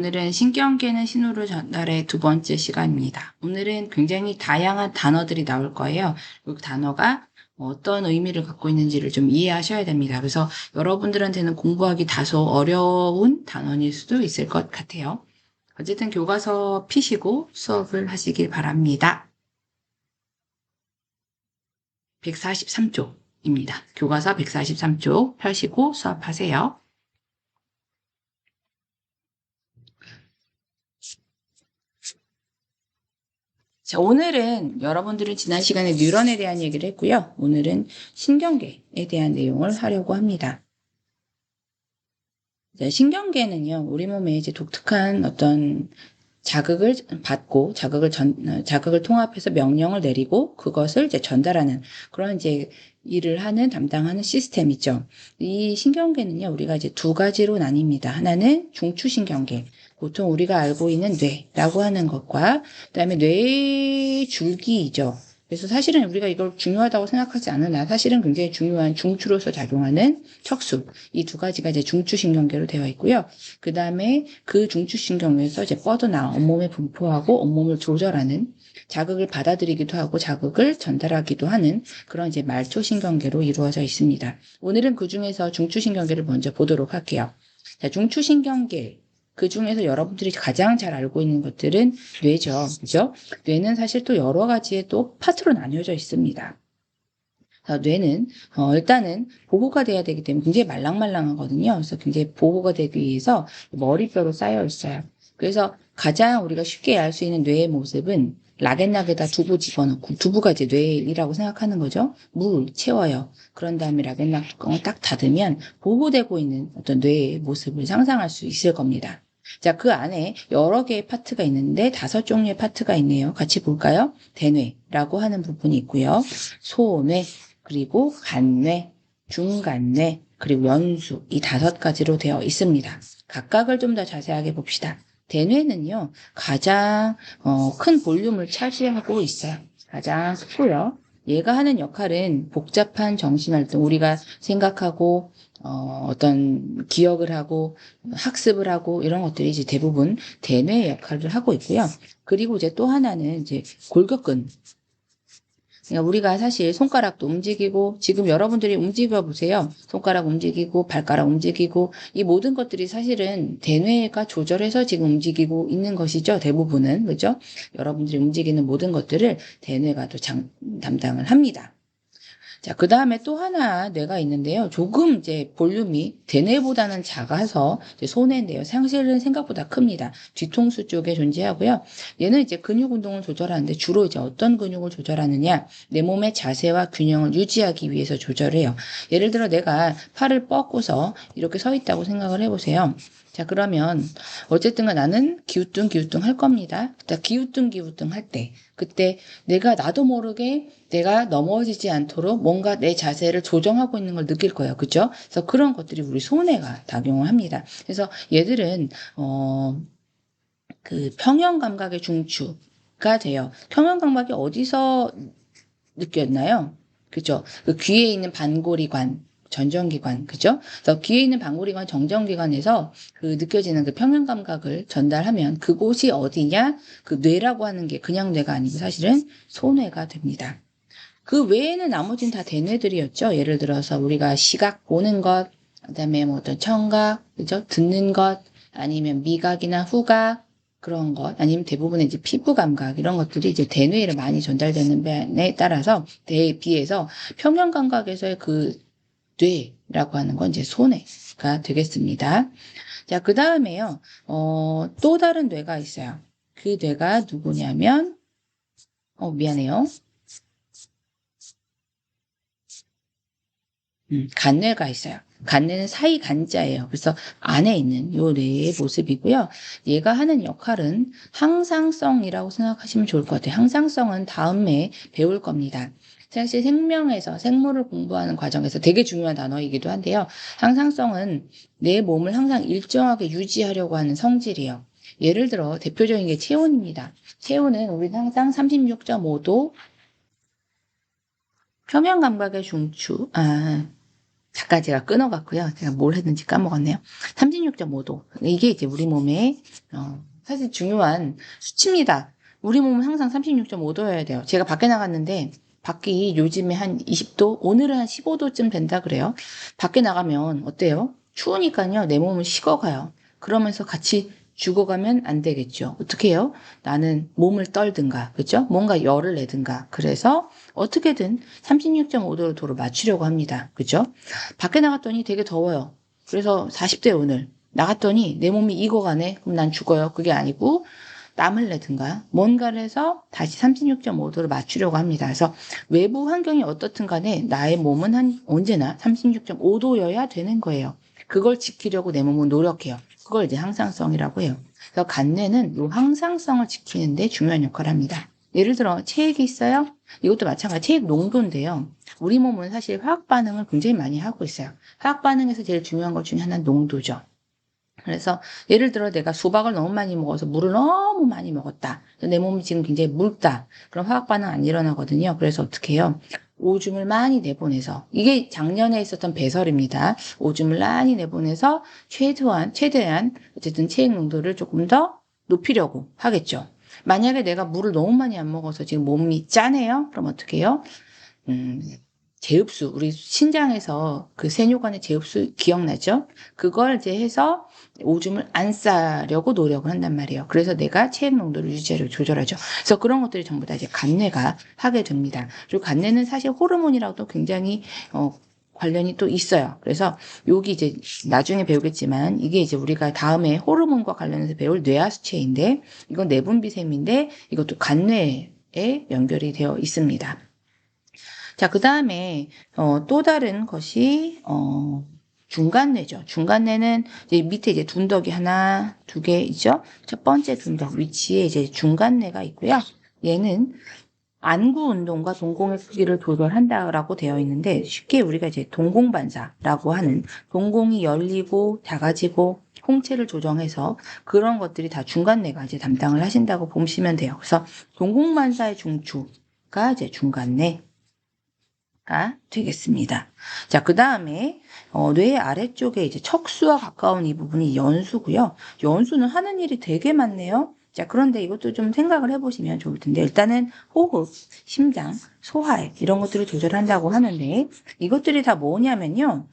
오늘은 신경계는 신호를 전달의 두 번째 시간입니다. 오늘은 굉장히 다양한 단어들이 나올 거예요. 그 단어가 어떤 의미를 갖고 있는지를 좀 이해하셔야 됩니다. 그래서 여러분들한테는 공부하기 다소 어려운 단어일 수도 있을 것 같아요. 어쨌든 교과서 피시고 수업을 하시길 바랍니다. 143쪽입니다. 교과서 143쪽 펴시고 수업하세요. 자, 오늘은 여러분들은 지난 시간에 뉴런에 대한 얘기를 했고요. 오늘은 신경계에 대한 내용을 하려고 합니다. 자, 신경계는요, 우리 몸에 이제 독특한 어떤 자극을 받고 자극을 통합해서 명령을 내리고 그것을 이제 전달하는 그런 이제 일을 담당하는 시스템이죠. 이 신경계는요, 우리가 이제 두 가지로 나뉩니다. 하나는 중추신경계. 보통 우리가 알고 있는 뇌라고 하는 것과 그다음에 뇌줄기이죠. 그래서 사실은 우리가 이걸 중요하다고 생각하지 않으나 사실은 굉장히 중요한 중추로서 작용하는 척수. 이 두 가지가 이제 중추신경계로 되어 있고요. 그 다음에 그 중추신경에서 이제 뻗어나와 온몸에 분포하고 온몸을 조절하는 자극을 받아들이기도 하고 자극을 전달하기도 하는 그런 이제 말초신경계로 이루어져 있습니다. 오늘은 그 중에서 중추신경계를 먼저 보도록 할게요. 자, 중추신경계. 그 중에서 여러분들이 가장 잘 알고 있는 것들은 뇌죠. 그죠? 뇌는 사실 또 여러 가지의 또 파트로 나뉘어져 있습니다. 뇌는 일단은 보호가 돼야 되기 때문에 굉장히 말랑말랑하거든요. 그래서 굉장히 보호가 되기 위해서 머리뼈로 쌓여 있어요. 그래서 가장 우리가 쉽게 알 수 있는 뇌의 모습은 락앤락에다 두부 집어넣고 두부가 이제 뇌이라고 생각하는 거죠. 물 채워요. 그런 다음에 락앤락 뚜껑을 딱 닫으면 보호되고 있는 어떤 뇌의 모습을 상상할 수 있을 겁니다. 자, 그 안에 여러 개의 파트가 있는데 5종류의 파트가 있네요. 같이 볼까요? 대뇌라고 하는 부분이 있고요. 소뇌, 그리고 간뇌, 중간뇌, 그리고 연수 이 5가지로 되어 있습니다. 각각을 좀 더 자세하게 봅시다. 대뇌는요, 가장 큰 볼륨을 차지하고 있어요. 가장 크고요. 얘가 하는 역할은 복잡한 정신활동, 우리가 생각하고 어떤 기억을 하고 학습을 하고 이런 것들이 이제 대부분 대뇌의 역할을 하고 있고요. 그리고 이제 또 하나는 이제 골격근. 그러니까 우리가 사실 손가락도 움직이고 지금 여러분들이 움직여 보세요. 손가락 움직이고 발가락 움직이고 이 모든 것들이 사실은 대뇌가 조절해서 지금 움직이고 있는 것이죠. 대부분은 그죠? 여러분들이 움직이는 모든 것들을 대뇌가 또 담당을 합니다. 자, 그 다음에 또 하나 뇌가 있는데요. 조금 이제 볼륨이 대뇌보다는 작아서 이제 소뇌인데요. 사실은 생각보다 큽니다. 뒤통수 쪽에 존재하고요. 얘는 이제 근육 운동을 조절하는데 주로 이제 어떤 근육을 조절하느냐? 내 몸의 자세와 균형을 유지하기 위해서 조절해요. 예를 들어 내가 팔을 뻗고서 이렇게 서 있다고 생각을 해보세요. 자, 그러면 어쨌든 나는 기우뚱 할 겁니다. 기우뚱 할 때, 그때 내가 나도 모르게 내가 넘어지지 않도록 뭔가 내 자세를 조정하고 있는 걸 느낄 거예요. 그죠? 그래서 그런 것들이 우리 손해가 작용을 합니다. 그래서 얘들은, 그 평형 감각의 중추가 돼요. 평형 감각이 어디서 느꼈나요? 그죠? 그 귀에 있는 반고리관, 전정기관, 그죠? 그래서 귀에 있는 반고리관, 정전기관에서 그 느껴지는 그 평형 감각을 전달하면 그곳이 어디냐? 그 뇌라고 하는 게 그냥 뇌가 아니고 사실은 소뇌가 됩니다. 그 외에는 나머지는 다 대뇌들이었죠. 예를 들어서 우리가 시각 보는 것, 그다음에 뭐 어떤 청각, 그죠? 듣는 것, 아니면 미각이나 후각 그런 것, 아니면 대부분의 이제 피부 감각 이런 것들이 이제 대뇌로 많이 전달되는 면에 따라서 대에 비해서 평형 감각에서의 그 뇌라고 하는 건 이제 소뇌가 되겠습니다. 자, 그 다음에요, 또 다른 뇌가 있어요. 그 뇌가 누구냐면, 미안해요. 간뇌가 있어요. 간뇌는 사이 간자예요. 그래서 안에 있는 요 뇌의 모습이고요. 얘가 하는 역할은 항상성이라고 생각하시면 좋을 것 같아요. 항상성은 다음에 배울 겁니다. 사실 생물을 공부하는 과정에서 되게 중요한 단어이기도 한데요. 항상성은 내 몸을 항상 일정하게 유지하려고 하는 성질이에요. 예를 들어 대표적인 게 체온입니다. 체온은 우리는 항상 36.5도 평형 감각의 중추, 잠깐 제가 끊어갔고요. 제가 뭘 했는지 까먹었네요. 36.5도. 이게 이제 우리 몸에 사실 중요한 수치입니다. 우리 몸은 항상 36.5도여야 돼요. 제가 밖에 나갔는데 밖이 요즘에 한 20도, 오늘은 한 15도쯤 된다 그래요. 밖에 나가면 어때요? 추우니까요. 내 몸은 식어가요. 그러면서 같이 죽어가면 안 되겠죠. 어떻게 해요? 나는 몸을 떨든가, 그죠? 뭔가 열을 내든가. 그래서 어떻게든 36.5도로 맞추려고 합니다. 그죠? 밖에 나갔더니 되게 더워요. 그래서 40대 오늘 나갔더니 내 몸이 익어가네. 그럼 난 죽어요. 그게 아니고 땀을 내든가 뭔가를 해서 다시 36.5도를 맞추려고 합니다. 그래서 외부 환경이 어떻든 간에 나의 몸은 언제나 36.5도여야 되는 거예요. 그걸 지키려고 내 몸은 노력해요. 그걸 이제 항상성이라고 해요. 그래서 간내는 이 항상성을 지키는데 중요한 역할을 합니다. 예를 들어 체액이 있어요. 이것도 마찬가지 체액 농도인데요. 우리 몸은 사실 화학 반응을 굉장히 많이 하고 있어요. 화학 반응에서 제일 중요한 것 중에 하나는 농도죠. 그래서 예를 들어 내가 수박을 너무 많이 먹어서 물을 너무 많이 먹었다. 내 몸이 지금 굉장히 묽다. 그럼 화학 반응 안 일어나거든요. 그래서 어떻게 해요? 오줌을 많이 내보내서 이게 작년에 있었던 배설입니다. 오줌을 많이 내보내서 최대한 어쨌든 체액 농도를 조금 더 높이려고 하겠죠. 만약에 내가 물을 너무 많이 안 먹어서 지금 몸이 짜네요. 그럼 어떻게 해요? 제흡수, 우리 신장에서 그 세뇨간의 제흡수 기억나죠? 그걸 이제 해서 오줌을 안 싸려고 노력을 한단 말이에요. 그래서 내가 체액 농도를 유지하려고 조절하죠. 그래서 그런 것들이 전부 다 이제 간내가 하게 됩니다. 그리고 간내는 사실 호르몬이랑도 굉장히 관련이 또 있어요. 그래서 여기 이제 나중에 배우겠지만 이게 이제 우리가 다음에 호르몬과 관련해서 배울 뇌하수체인데 이건 내분비샘인데 이것도 간뇌에 연결이 되어 있습니다. 자, 그 다음에 또 다른 것이 중간뇌죠. 중간뇌는 이제 밑에 이제 둔덕이 하나, 두 개 있죠. 첫 번째 둔덕 위치에 이제 중간뇌가 있고요. 얘는 안구 운동과 동공의 크기를 조절한다라고 되어 있는데 쉽게 우리가 이제 동공반사라고 하는 동공이 열리고 작아지고 홍채를 조정해서 그런 것들이 다 중간뇌가 이제 담당을 하신다고 보시면 돼요. 그래서 동공반사의 중추가 이제 중간뇌. 되겠습니다. 자, 그 다음에 뇌 아래쪽에 이제 척수와 가까운 이 부분이 연수고요. 연수는 하는 일이 되게 많네요. 자, 그런데 이것도 좀 생각을 해보시면 좋을 텐데 일단은 호흡, 심장, 소화액 이런 것들을 조절한다고 하는데 이것들이 다 뭐냐면요.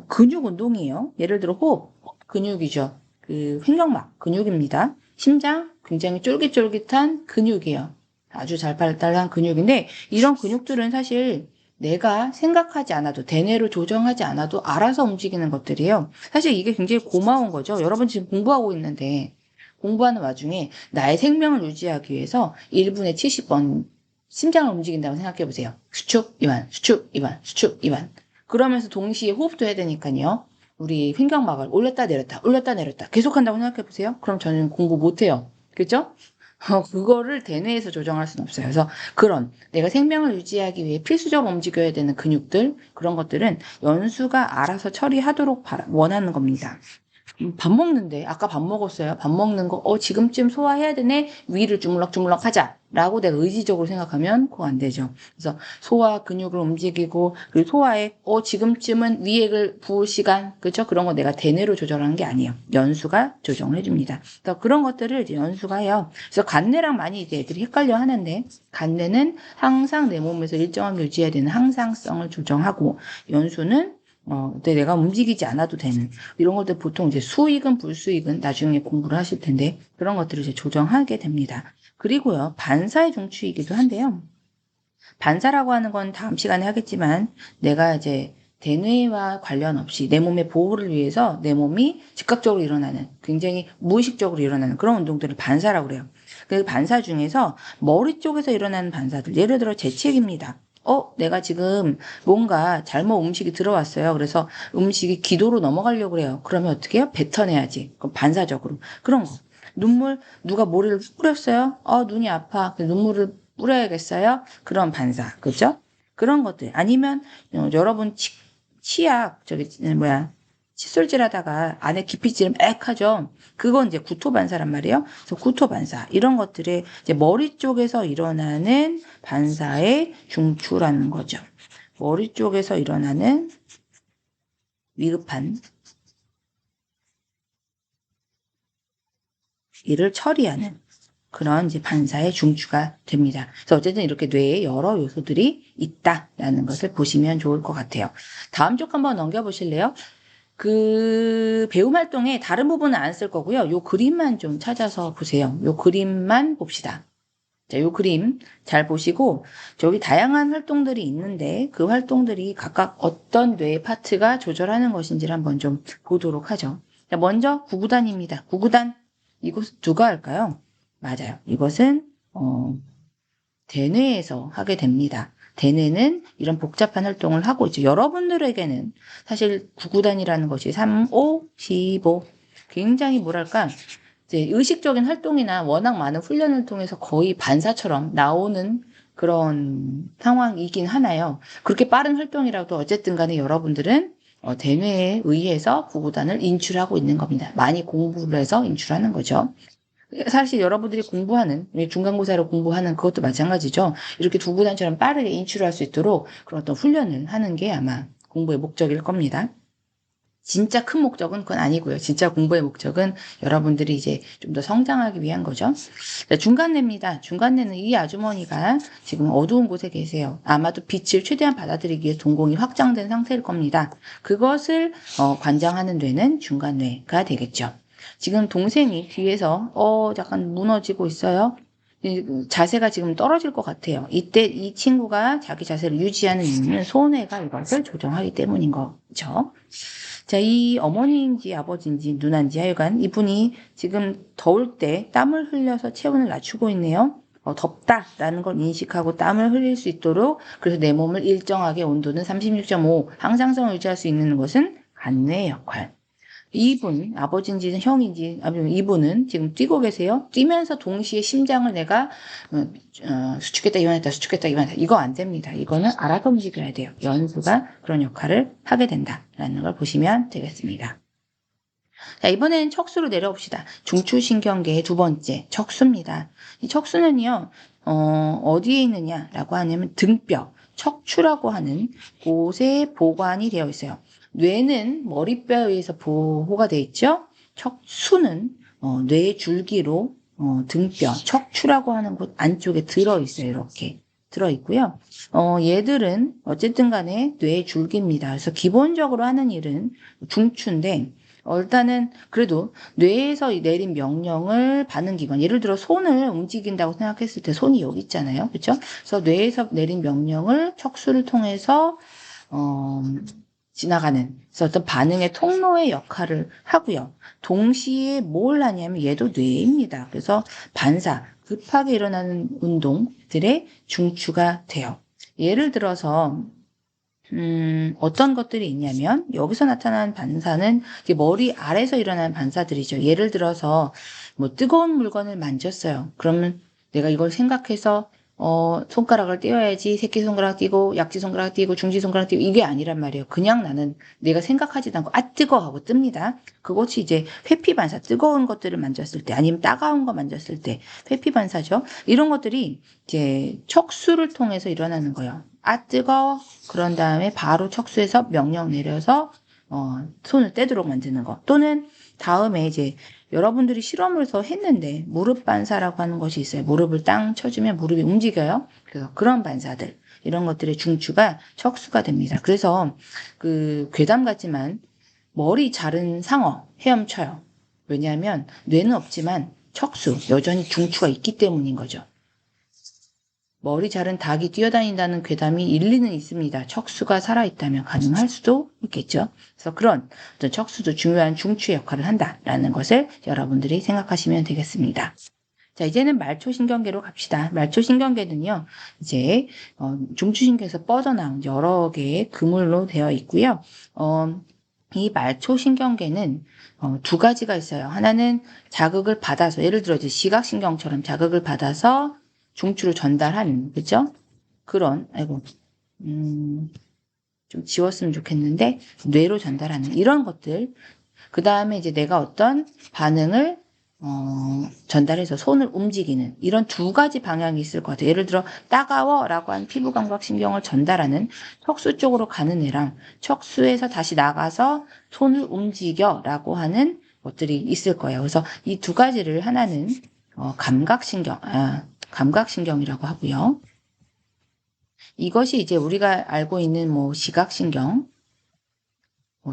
근육 운동이에요. 예를 들어 호흡, 근육이죠. 그 횡격막 근육입니다. 심장, 굉장히 쫄깃쫄깃한 근육이에요. 아주 잘 발달한 근육인데 이런 근육들은 사실 내가 생각하지 않아도 대뇌로 조정하지 않아도 알아서 움직이는 것들이에요. 사실 이게 굉장히 고마운 거죠. 여러분 지금 공부하고 있는데 공부하는 와중에 나의 생명을 유지하기 위해서 1분에 70번 심장을 움직인다고 생각해 보세요. 수축, 이완, 수축, 이완, 수축, 이완. 그러면서 동시에 호흡도 해야 되니까요. 우리 횡격막을 올렸다 내렸다 올렸다 내렸다 계속한다고 생각해 보세요. 그럼 저는 공부 못해요. 그죠? 그거를 대뇌에서 조정할 수는 없어요. 그래서 내가 생명을 유지하기 위해 필수적으로 움직여야 되는 근육들, 그런 것들은 연수가 알아서 처리하도록 원하는 겁니다. 밥 먹는데, 아까 밥 먹었어요. 밥 먹는 거, 지금쯤 소화해야 되네? 위를 주물럭주물럭 하자. 라고 내가 의지적으로 생각하면 그거 안 되죠. 그래서 소화 근육을 움직이고, 그리고 소화에, 지금쯤은 위액을 부을 시간, 그죠? 그런 거 내가 대뇌로 조절하는 게 아니에요. 연수가 조정을 해줍니다. 그래서 그런 것들을 이제 연수가 해요. 그래서 간뇌랑 많이 이제 애들이 헷갈려 하는데, 간뇌는 항상 내 몸에서 일정하게 유지해야 되는 항상성을 조정하고, 연수는 내가 움직이지 않아도 되는 이런 것들 보통 이제 수익은 불수익은 나중에 공부를 하실 텐데 그런 것들을 이제 조정하게 됩니다. 그리고요 반사의 중추이기도 한데요. 반사라고 하는 건 다음 시간에 하겠지만 내가 이제 대뇌와 관련 없이 내 몸의 보호를 위해서 내 몸이 즉각적으로 일어나는 굉장히 무의식적으로 일어나는 그런 운동들을 반사라고 그래요. 그 반사 중에서 머리 쪽에서 일어나는 반사들 예를 들어 재채기입니다. 내가 지금 뭔가 잘못 음식이 들어왔어요. 그래서 음식이 기도로 넘어가려고 그래요. 그러면 어떻게 해요? 뱉어내야지. 그럼 반사적으로. 그런 거. 눈물, 누가 머리를 뿌렸어요? 눈이 아파. 눈물을 뿌려야겠어요? 그런 반사. 그죠? 그런 것들. 아니면, 여러분, 치약, 칫솔질 하다가 안에 깊이질 막 하죠. 그건 이제 구토반사란 말이에요. 그래서 구토반사. 이런 것들이 이제 머리 쪽에서 일어나는 반사의 중추라는 거죠. 머리 쪽에서 일어나는 위급한 일을 처리하는 그런 이제 반사의 중추가 됩니다. 그래서 어쨌든 이렇게 뇌에 여러 요소들이 있다라는 것을 보시면 좋을 것 같아요. 다음 쪽 한번 넘겨보실래요? 그 배움 활동의 다른 부분은 안 쓸 거고요. 요 그림만 좀 찾아서 보세요. 요 그림만 봅시다. 자, 요 그림 잘 보시고 저기 다양한 활동들이 있는데 그 활동들이 각각 어떤 뇌 파트가 조절하는 것인지를 한번 좀 보도록 하죠. 자, 먼저 구구단입니다. 구구단 이곳 누가 할까요? 맞아요. 이것은 대뇌에서 하게 됩니다. 대뇌는 이런 복잡한 활동을 하고 있죠. 여러분들에게는 사실 구구단이라는 것이 3, 5, 15 굉장히 뭐랄까 이제 의식적인 활동이나 워낙 많은 훈련을 통해서 거의 반사처럼 나오는 그런 상황이긴 하나요. 그렇게 빠른 활동이라도 어쨌든 간에 여러분들은 대뇌에 의해서 구구단을 인출하고 있는 겁니다. 많이 공부를 해서 인출하는 거죠. 사실 여러분들이 공부하는 중간고사로 공부하는 그것도 마찬가지죠. 이렇게 구구단처럼 빠르게 인출할 수 있도록 그런 어떤 훈련을 하는 게 아마 공부의 목적일 겁니다. 진짜 큰 목적은 그건 아니고요. 진짜 공부의 목적은 여러분들이 이제 좀 더 성장하기 위한 거죠. 중간뇌입니다. 중간뇌는 이 아주머니가 지금 어두운 곳에 계세요. 아마도 빛을 최대한 받아들이기 위해 동공이 확장된 상태일 겁니다. 그것을 관장하는 뇌는 중간뇌가 되겠죠. 지금 동생이 뒤에서 약간 무너지고 있어요. 자세가 지금 떨어질 것 같아요. 이때 이 친구가 자기 자세를 유지하는 이유는 소뇌가 이것을 조정하기 때문인 거죠. 자, 이 어머니인지 아버지인지 누나인지 하여간 이분이 지금 더울 때 땀을 흘려서 체온을 낮추고 있네요. 덥다라는 걸 인식하고 땀을 흘릴 수 있도록 그래서 내 몸을 일정하게 온도는 36.5 항상성을 유지할 수 있는 것은 간뇌의 역할. 이분, 아버지인지 형인지, 이분은 지금 뛰고 계세요. 뛰면서 동시에 심장을 내가 수축했다, 이완했다, 수축했다, 이완했다. 이거 안 됩니다. 이거는 알아서 움직여야 돼요. 연수가 그런 역할을 하게 된다라는 걸 보시면 되겠습니다. 자, 이번엔 척수로 내려옵시다. 중추신경계의 두 번째, 척수입니다. 이 척수는요, 어디에 있느냐라고 하냐면 등뼈, 척추라고 하는 곳에 보관이 되어 있어요. 뇌는 머리뼈에 의해서 보호가 되어 있죠. 척수는 뇌 줄기로 등뼈, 척추라고 하는 곳 안쪽에 들어있어요. 이렇게 들어있고요. 얘들은 어쨌든 간에 뇌 줄기입니다. 그래서 기본적으로 하는 일은 중추인데 일단은 그래도 뇌에서 내린 명령을 받는 기관, 예를 들어 손을 움직인다고 생각했을 때 손이 여기 있잖아요. 그렇죠? 그래서 뇌에서 내린 명령을 척수를 통해서 지나가는 그래서 어떤 반응의 통로의 역할을 하고요. 동시에 뭘 하냐면 얘도 뇌입니다. 그래서 반사, 급하게 일어나는 운동들의 중추가 돼요. 예를 들어서 어떤 것들이 있냐면 여기서 나타나는 반사는 머리 아래에서 일어나는 반사들이죠. 예를 들어서 뭐 뜨거운 물건을 만졌어요. 그러면 내가 이걸 생각해서 손가락을 떼어야지 새끼손가락 떼고 약지손가락 떼고 중지손가락 떼고 이게 아니란 말이에요. 그냥 나는 내가 생각하지도 않고 뜨거 하고 뜹니다. 그것이 이제 회피반사, 뜨거운 것들을 만졌을 때 아니면 따가운 거 만졌을 때 회피반사죠. 이런 것들이 이제 척수를 통해서 일어나는 거예요. 뜨거워. 그런 다음에 바로 척수에서 명령 내려서 손을 떼도록 만드는 거. 또는 다음에 이제 여러분들이 실험을 더 했는데 무릎 반사라고 하는 것이 있어요. 무릎을 땅 쳐주면 무릎이 움직여요. 그래서 그런 반사들 이런 것들의 중추가 척수가 됩니다. 그래서 그 괴담 같지만 머리 자른 상어 헤엄쳐요. 왜냐하면 뇌는 없지만 척수 여전히 중추가 있기 때문인 거죠. 머리 자른 닭이 뛰어다닌다는 괴담이 일리는 있습니다. 척수가 살아있다면 가능할 수도 있겠죠. 그래서 그런 어떤 척수도 중요한 중추의 역할을 한다라는 것을 여러분들이 생각하시면 되겠습니다. 자, 이제는 말초신경계로 갑시다. 말초신경계는요, 이제 중추신경에서 뻗어나온 여러 개의 그물로 되어 있고요. 이 말초신경계는 두 가지가 있어요. 하나는 자극을 받아서, 예를 들어 이제 시각신경처럼 자극을 받아서 중추로 전달하는, 그죠? 그런, 좀 지웠으면 좋겠는데, 뇌로 전달하는 이런 것들. 그 다음에 이제 내가 어떤 반응을, 전달해서 손을 움직이는 이런 두 가지 방향이 있을 것 같아요. 예를 들어 따가워라고 한 피부감각신경을 전달하는 척수 쪽으로 가는 애랑 척수에서 다시 나가서 손을 움직여라고 하는 것들이 있을 거예요. 그래서 이 두 가지를 하나는 감각신경이라고 하고요. 이것이 이제 우리가 알고 있는 뭐 시각신경,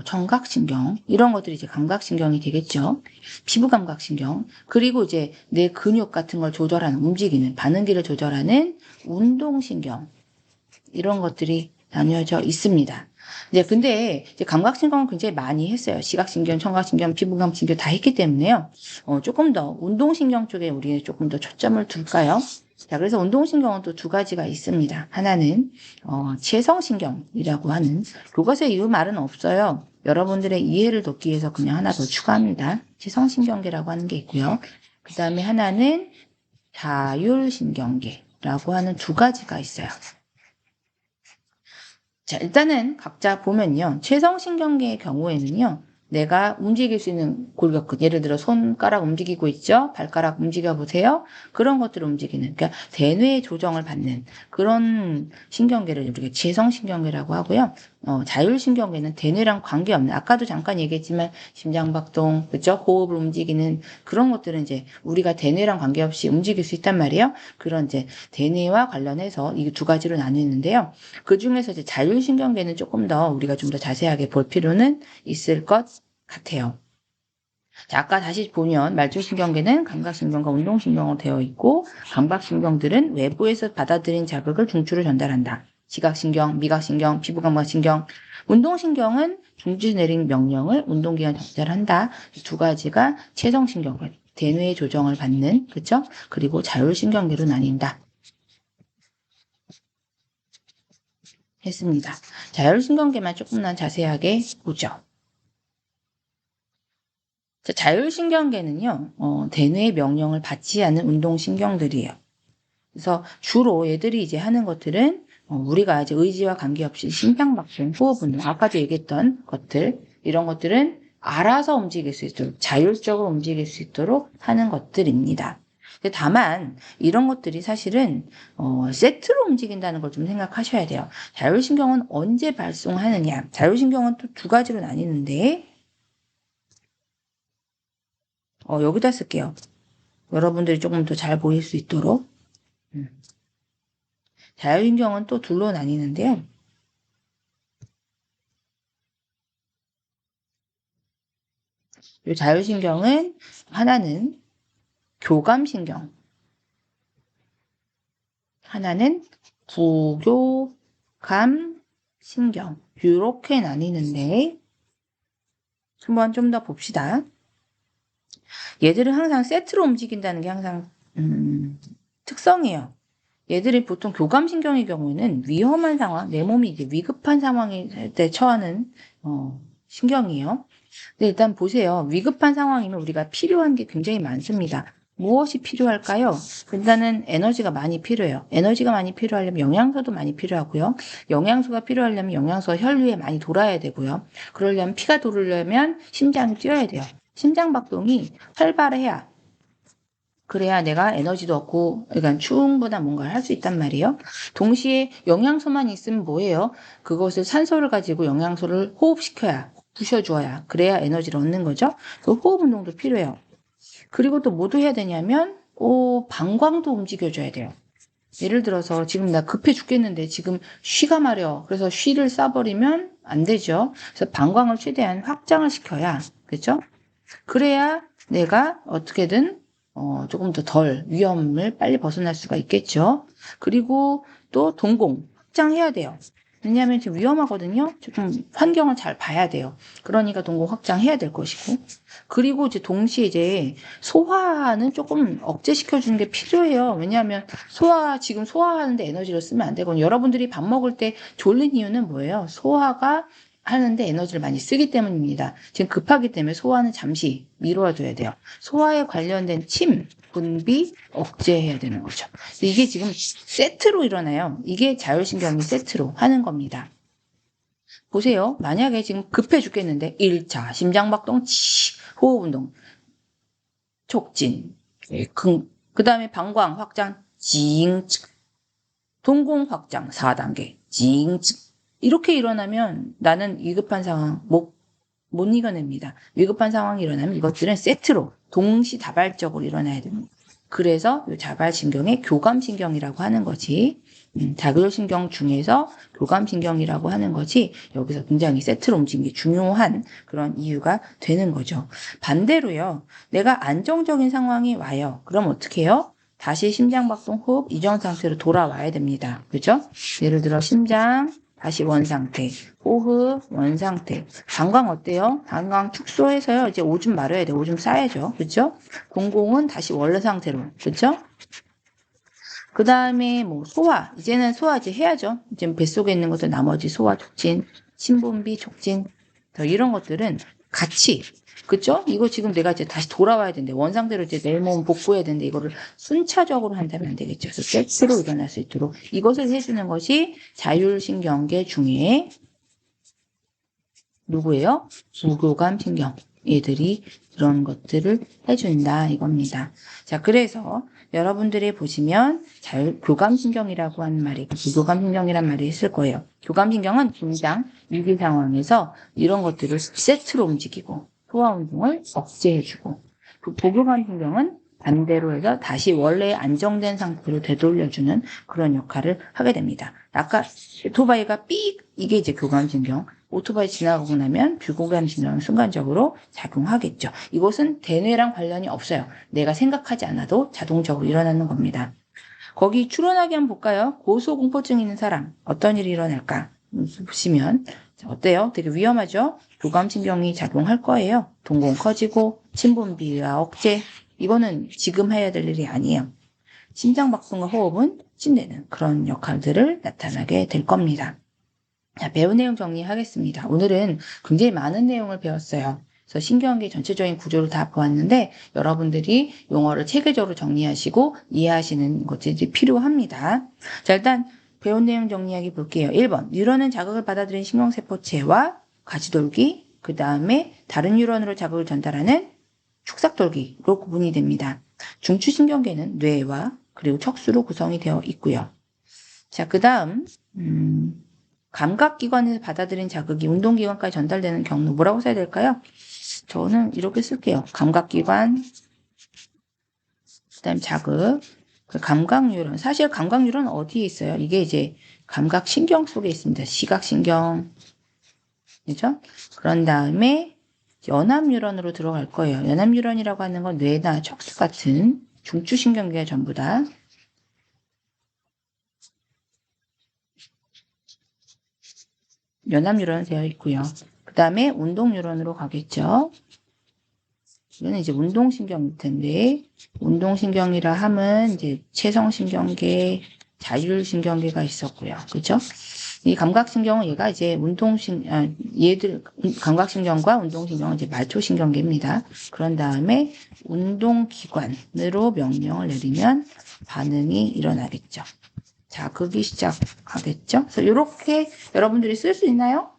청각신경 이런 것들이 이제 감각신경이 되겠죠. 피부감각신경 그리고 이제 내 근육 같은 걸 조절하는 움직이는 반응기를 조절하는 운동신경 이런 것들이 나뉘어져 있습니다. 근데 이제 감각신경은 굉장히 많이 했어요. 시각신경, 청각신경, 피부감신경 다 했기 때문에요. 조금 더 운동신경 쪽에 우리 조금 더 초점을 둘까요? 자, 그래서 운동신경은 또 두 가지가 있습니다. 하나는 채성신경이라고 하는 그것의 이유 말은 없어요. 여러분들의 이해를 돕기 위해서 그냥 하나 더 추가합니다. 채성신경계라고 하는 게 있고요. 그 다음에 하나는 자율신경계라고 하는 두 가지가 있어요. 자, 일단은 각자 보면요. 채성신경계의 경우에는요. 내가 움직일 수 있는 골격근, 예를 들어 손가락 움직이고 있죠? 발가락 움직여 보세요. 그런 것들을 움직이는, 그러니까 대뇌 조정을 받는 그런 신경계를 우리가 채성신경계라고 하고요. 자율신경계는 대뇌랑 관계없는, 아까도 잠깐 얘기했지만 심장박동, 그죠? 호흡을 움직이는 그런 것들은 이제 우리가 대뇌랑 관계없이 움직일 수 있단 말이에요. 그런 이제 대뇌와 관련해서 이 두 가지로 나뉘는데요. 그 중에서 이제 자율신경계는 조금 더 우리가 좀 더 자세하게 볼 필요는 있을 것 같아요. 자, 아까 다시 보면 말초신경계는 감각신경과 운동신경으로 되어 있고 감각신경들은 외부에서 받아들인 자극을 중추로 전달한다. 시각신경, 미각신경, 피부감각신경, 운동신경은 중추 내린 명령을 운동기관에 전달한다. 두 가지가 채성신경, 대뇌의 조정을 받는, 그쵸? 그리고 자율신경계로 나뉜다. 했습니다. 자율신경계만 조금만 자세하게 보죠. 자율신경계는요, 대뇌의 명령을 받지 않는 운동신경들이에요. 그래서 주로 얘들이 이제 하는 것들은 우리가 이제 의지와 관계없이 심장박동, 호흡운동, 아까도 얘기했던 것들, 이런 것들은 알아서 움직일 수 있도록, 자율적으로 움직일 수 있도록 하는 것들입니다. 다만 이런 것들이 사실은 세트로 움직인다는 걸 좀 생각하셔야 돼요. 자율신경은 언제 발송하느냐? 자율신경은 또 두 가지로 나뉘는데 여기다 쓸게요. 여러분들이 조금 더 잘 보일 수 있도록. 자율신경은 또 둘로 나뉘는데요. 이 자율신경은 하나는 교감신경, 하나는 부교감신경 이렇게 나뉘는데 한번 좀 더 봅시다. 얘들은 항상 세트로 움직인다는 게 항상 특성이에요. 얘들이 보통 교감신경의 경우에는 위험한 상황, 내 몸이 이제 위급한 상황일 때 처하는 신경이에요. 근데 일단 보세요. 위급한 상황이면 우리가 필요한 게 굉장히 많습니다. 무엇이 필요할까요? 일단은 에너지가 많이 필요해요. 에너지가 많이 필요하려면 영양소도 많이 필요하고요. 영양소가 필요하려면 영양소가 혈류에 많이 돌아야 되고요. 그러려면 피가 돌으려면 심장이 뛰어야 돼요. 심장박동이 활발해야 그래야 내가 에너지도 얻고 그러니까 충분한 뭔가를 할 수 있단 말이에요. 동시에 영양소만 있으면 뭐예요? 그것을 산소를 가지고 영양소를 호흡시켜야 부셔줘야 그래야 에너지를 얻는 거죠. 그 호흡 운동도 필요해요. 그리고 또 뭐도 해야 되냐면 방광도 움직여줘야 돼요. 예를 들어서 지금 나 급해 죽겠는데 지금 쉬가 마려. 그래서 쉬를 싸버리면 안 되죠. 그래서 방광을 최대한 확장을 시켜야 그렇죠? 그래야 내가 어떻게든 조금 더 덜 위험을 빨리 벗어날 수가 있겠죠. 그리고 또 동공 확장해야 돼요. 왜냐하면 지금 위험하거든요. 조금 환경을 잘 봐야 돼요. 그러니까 동공 확장해야 될 것이고. 그리고 이제 동시에 이제 소화는 조금 억제시켜주는 게 필요해요. 왜냐하면 지금 소화하는데 에너지를 쓰면 안 되거든요. 여러분들이 밥 먹을 때 졸린 이유는 뭐예요? 소화가 하는데 에너지를 많이 쓰기 때문입니다. 지금 급하기 때문에 소화는 잠시 미뤄둬야 돼요. 소화에 관련된 침, 분비 억제해야 되는 거죠. 이게 지금 세트로 일어나요. 이게 자율신경이 세트로 하는 겁니다. 보세요. 만약에 지금 급해 죽겠는데 1차 심장박동, 호흡운동, 촉진, 그 다음에 방광 확장, 징, 동공 확장 4단계, 징, 이렇게 일어나면 나는 위급한 상황 못 이겨냅니다. 위급한 상황이 일어나면 이것들은 세트로 동시다발적으로 일어나야 됩니다. 그래서 이 자발신경의 교감신경이라고 하는 거지. 자율신경 중에서 교감신경이라고 하는 거지. 여기서 굉장히 세트로 움직이는 게 중요한 그런 이유가 되는 거죠. 반대로요. 내가 안정적인 상황이 와요. 그럼 어떻게 해요? 다시 심장박동, 호흡, 이전 상태로 돌아와야 됩니다. 그죠? 예를 들어 심장 다시 원상태, 호흡 원상태. 방광 어때요? 방광 축소해서요. 이제 오줌 마려야 돼. 오줌 싸야죠. 그죠? 동공은 다시 원래 상태로. 그죠? 그 다음에 뭐 소화. 이제는 소화 이제 해야죠. 이제 뱃속에 있는 것들 나머지 소화 촉진, 신분비 촉진, 이런 것들은 같이. 그죠? 이거 지금 내가 이제 다시 돌아와야 되는데 원상태로 이제 내 몸 복구해야 되는데 이거를 순차적으로 한다면 안 되겠죠. 그래서 세트로 일어날 수 있도록 이것을 해주는 것이 자율신경계 중에 누구예요? 무교감신경. 얘들이 그런 것들을 해준다 이겁니다. 자, 그래서 여러분들이 보시면 교감신경이라고 하는 말이 무교감신경이란 말이 있을 거예요. 교감신경은 긴장, 위기 상황에서 이런 것들을 세트로 움직이고 소화 운동을 억제해주고 보교감신경은 반대로 해서 다시 원래 안정된 상태로 되돌려주는 그런 역할을 하게 됩니다. 아까 오토바이가 삑 이게 이제 교감신경. 오토바이 지나가고 나면 비교감신경은 순간적으로 작용하겠죠. 이것은 대뇌랑 관련이 없어요. 내가 생각하지 않아도 자동적으로 일어나는 겁니다. 거기 추론하기 한번 볼까요? 고소공포증 있는 사람 어떤 일이 일어날까? 보시면 어때요? 되게 위험하죠? 교감신경이 작용할 거예요. 동공 커지고 친분비와 억제 이거는 지금 해야 될 일이 아니에요. 심장박동과 호흡은 신내는 그런 역할들을 나타나게 될 겁니다. 자, 배운 내용 정리하겠습니다. 오늘은 굉장히 많은 내용을 배웠어요. 그래서 신경계 전체적인 구조를 다 보았는데 여러분들이 용어를 체계적으로 정리하시고 이해하시는 것들이 필요합니다. 자, 일단 배운 내용 정리하기 볼게요. 1번, 뉴런은 자극을 받아들이는 신경세포체와 가지돌기, 그 다음에 다른 뉴런으로 자극을 전달하는 축삭돌기로 구분이 됩니다. 중추신경계는 뇌와 그리고 척수로 구성이 되어 있고요. 자, 그 다음 감각기관에서 받아들인 자극이 운동기관까지 전달되는 경우 뭐라고 써야 될까요? 저는 이렇게 쓸게요. 감각기관, 그 다음 자극, 그 감각뉴런. 사실 감각뉴런은 어디에 있어요? 이게 이제 감각신경 속에 있습니다. 시각신경, 그죠? 그런 다음에 연합뉴런으로 들어갈 거예요. 연합뉴런이라고 하는 건 뇌나 척수 같은 중추신경계가 전부 다 연합뉴런은 되어 있고요. 그 다음에 운동뉴런으로 가겠죠. 이거는 이제 운동신경일 텐데, 운동신경이라 함은 이제 체성신경계, 자율신경계가 있었고요. 그죠? 이 감각신경은 얘가 이제 얘들, 감각신경과 운동신경은 이제 말초신경계입니다. 그런 다음에 운동기관으로 명령을 내리면 반응이 일어나겠죠. 자극이 시작하겠죠. 그래서 이렇게 여러분들이 쓸 수 있나요?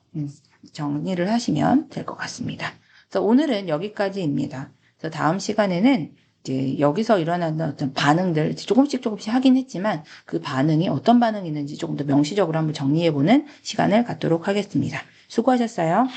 정리를 하시면 될 것 같습니다. 그래서 오늘은 여기까지입니다. 그래서 다음 시간에는 이제 여기서 일어나는 어떤 반응들 조금씩 하긴 했지만 그 반응이 어떤 반응이 있는지 조금 더 명시적으로 한번 정리해보는 시간을 갖도록 하겠습니다. 수고하셨어요.